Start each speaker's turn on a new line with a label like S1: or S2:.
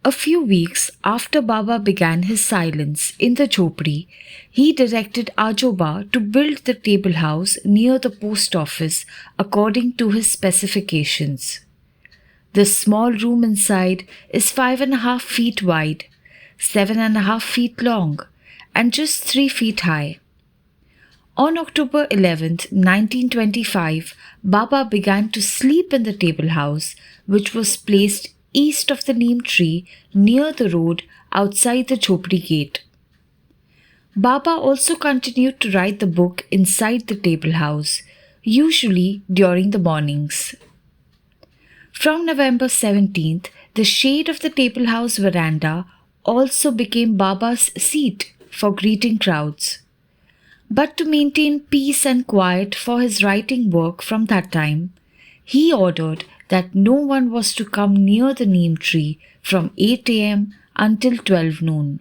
S1: A few weeks after Baba began his silence in the Chopri, he directed Ajoba to build the table house near the post office according to his specifications. The small room inside is 5.5 feet wide, 7.5 feet long, and just 3 feet high. On October 11th, 1925, Baba began to sleep in the table house, which was placed east of the neem tree near the road outside the Chopri gate. Baba also continued to write the book inside the table house, usually during the mornings. From November 17th, the shade of the table house veranda also became Baba's seat for greeting crowds. But to maintain peace and quiet for his writing work from that time, he ordered that no one was to come near the neem tree from 8 a.m. until 12 noon.